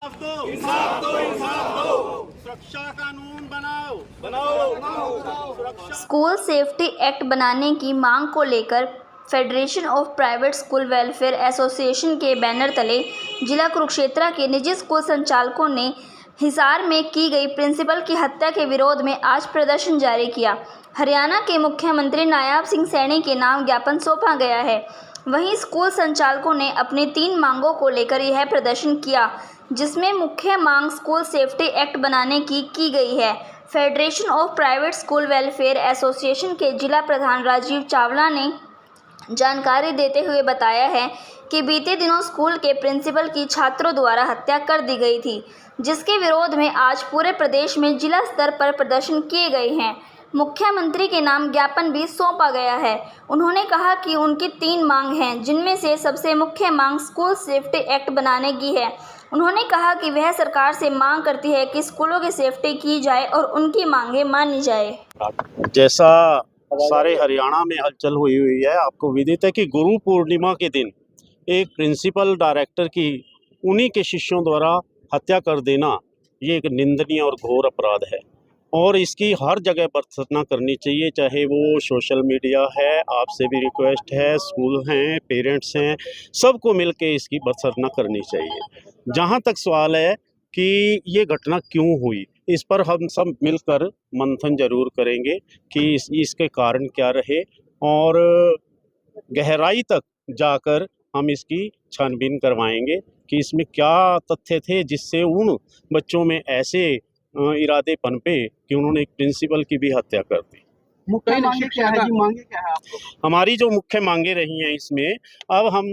इंसाफ दो, इंसाफ दो। सुरक्षा कानून बनाओ, बनाओ। स्कूल सेफ्टी एक्ट बनाने की मांग को लेकर federation of private school welfare association के बैनर तले जिला कुरुक्षेत्र के निजी स्कूल संचालकों ने हिसार में की गई प्रिंसिपल की हत्या के विरोध में आज प्रदर्शन जारी किया। हरियाणा के मुख्यमंत्री नायब सिंह सैनी के नाम ज्ञापन सौंपा गया है। वहीं स्कूल संचालकों ने अपनी 3 मांगों को लेकर यह प्रदर्शन किया, जिसमें मुख्य मांग स्कूल सेफ्टी एक्ट बनाने की गई है। Federation of private school welfare association के जिला प्रधान राजीव चावला ने जानकारी देते हुए बताया है कि बीते दिनों स्कूल के प्रिंसिपल की छात्रों द्वारा हत्या कर दी गई थी, जिसके विरोध में आज पूरे प्रदेश में जिला स्तर पर प्रदर्शन किए गए हैं। मुख्यमंत्री के नाम ज्ञापन भी सौंपा गया है। उन्होंने कहा कि उनकी 3 मांग हैं, जिनमें से सबसे मुख्य मांग स्कूल सेफ्टी एक्ट बनाने की है। उन्होंने कहा कि वह सरकार से मांग करती है कि स्कूलों की सेफ्टी की जाए और उनकी मांगें मानी जाए। जैसा सारे हरियाणा में हलचल हुई है, आपको विदित है कि गुरु पूर्णिमा के दिन एक प्रिंसिपल डायरेक्टर की उन्हीं के शिष्यों द्वारा हत्या कर देना ये एक निंदनीय और घोर अपराध है और इसकी हर जगह भर्त्सना करनी चाहिए, चाहे वो सोशल मीडिया है, आपसे भी रिक्वेस्ट है, स्कूल हैं, पेरेंट्स हैं, सबको मिलके इसकी भर्त्सना करनी चाहिए। जहाँ तक सवाल है कि ये घटना क्यों हुई, इस पर हम सब मिलकर मंथन जरूर करेंगे कि इसके कारण क्या रहे और गहराई तक जाकर हम इसकी छानबीन करवाएंगे कि इसमें क्या तथ्य थे जिससे उन बच्चों में ऐसे इरादे पनपे कि उन्होंने एक प्रिंसिपल की भी हत्या कर दी। मुख्य मांगे क्या है जी? मांगे क्या है आपको? हमारी जो मुख्य मांगे रही हैं इसमें, अब हम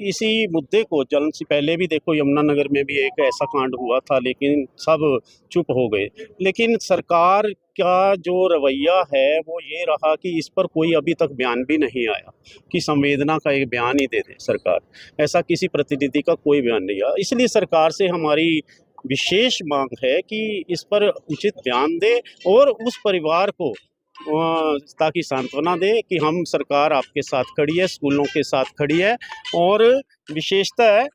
इसी मुद्दे को जल्द से पहले भी देखो यमुनानगर में भी एक ऐसा कांड हुआ था, लेकिन सब चुप हो गए। लेकिन सरकार का जो रवैया है वो ये रहा कि इस पर कोई अभी तक बयान भी नहीं आया कि संवेदना का एक बयान ही दे दे सरकार। ऐसा किसी प्रतिनिधि का कोई बयान नहीं आया, इसलिए सरकार से हमारी विशेष मांग है कि इस पर उचित बयान दे और उस परिवार को ताकि सांत्वना दे कि हम सरकार आपके साथ खड़ी है, स्कूलों के साथ खड़ी है। और विशेषतः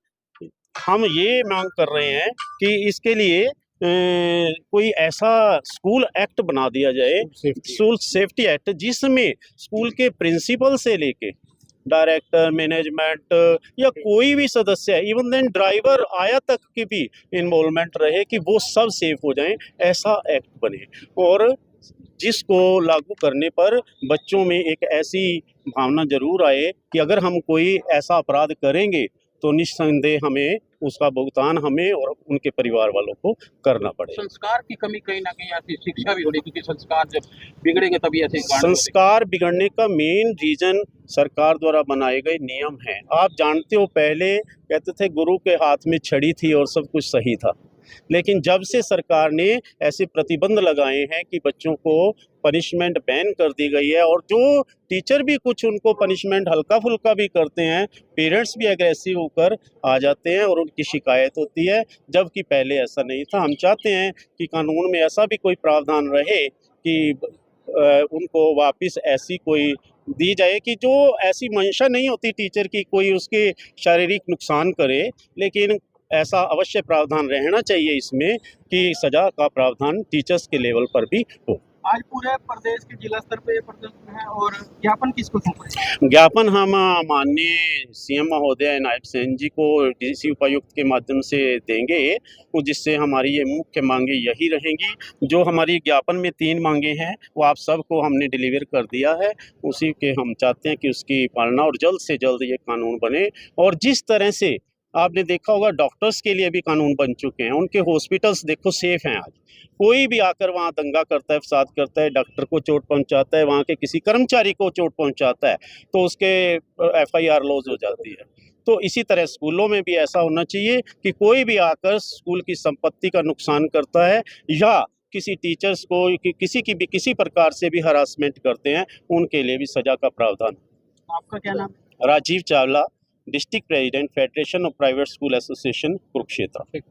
हम ये मांग कर रहे हैं कि इसके लिए कोई ऐसा स्कूल एक्ट बना दिया जाए, स्कूल सेफ्टी एक्ट, जिसमें स्कूल के प्रिंसिपल से लेके डायरेक्टर, मैनेजमेंट या कोई भी सदस्य है, इवन देन ड्राइवर आया तक की भी इन्वॉल्वमेंट रहे कि वो सब सेफ हो जाएं, ऐसा एक्ट बने और जिसको लागू करने पर बच्चों में एक ऐसी भावना जरूर आए कि अगर हम कोई ऐसा अपराध करेंगे तो निस्संदेह हमें उसका भुगतान हमें और उनके परिवार वालों को करना पड़ेगा। संस्कार की कमी कहीं ना कहीं ऐसी शिक्षा भी हो रही, क्योंकि संस्कार जब बिगड़ेंगे तभी ऐसे संस्कार बिगड़ने का मेन रीजन सरकार द्वारा बनाए गए नियम हैं। आप जानते हो, पहले कहते थे गुरु के हाथ में छड़ी थी और सब कुछ सही था, लेकिन जब से सरकार ने ऐसे प्रतिबंध लगाए हैं कि बच्चों को पनिशमेंट बैन कर दी गई है और जो टीचर भी कुछ उनको पनिशमेंट हल्का फुल्का भी करते हैं, पेरेंट्स भी एग्रेसिव होकर आ जाते हैं और उनकी शिकायत होती है, जबकि पहले ऐसा नहीं था। हम चाहते हैं कि कानून में ऐसा भी कोई प्रावधान रहे कि उनको वापस ऐसी कोई दी जाए कि जो ऐसी मंशा नहीं होती टीचर की कोई उसके शारीरिक नुकसान करे, लेकिन ऐसा अवश्य प्रावधान रहना चाहिए इसमें कि सजा का प्रावधान टीचर्स के लेवल पर भी हो। आज पूरे प्रदेश के जिला स्तर पे प्रदर्शन है और ज्ञापन किसको सौंपा? ज्ञापन हम माननीय सीएम महोदय नायब सिंह जी को डीसी उपायुक्त के माध्यम से देंगे, जिससे हमारी ये मुख्य मांगे यही रहेंगी। जो हमारी ज्ञापन में 3 मांगे हैं वो आप सबको हमने डिलीवर कर दिया है, उसी के हम चाहते हैं कि उसकी पालना और जल्द से जल्द ये कानून बने। और जिस तरह से आपने देखा होगा डॉक्टर्स के लिए भी कानून बन चुके हैं, उनके हॉस्पिटल्स देखो सेफ हैं। आज कोई भी आकर वहाँ दंगा करता है, फसाद करता है, डॉक्टर को चोट पहुँचाता है, वहाँ के किसी कर्मचारी को चोट पहुँचाता है तो उसके FIR लॉज हो जाती है। तो इसी तरह स्कूलों में भी ऐसा होना चाहिए कि कोई भी आकर स्कूल की संपत्ति का नुकसान करता है या किसी टीचर्स को किसी की भी किसी प्रकार से भी हरासमेंट करते हैं, उनके लिए भी सजा का प्रावधान। आपका क्या नाम? Rajeev Chawla, district president, federation of private school association, Kurukshetra.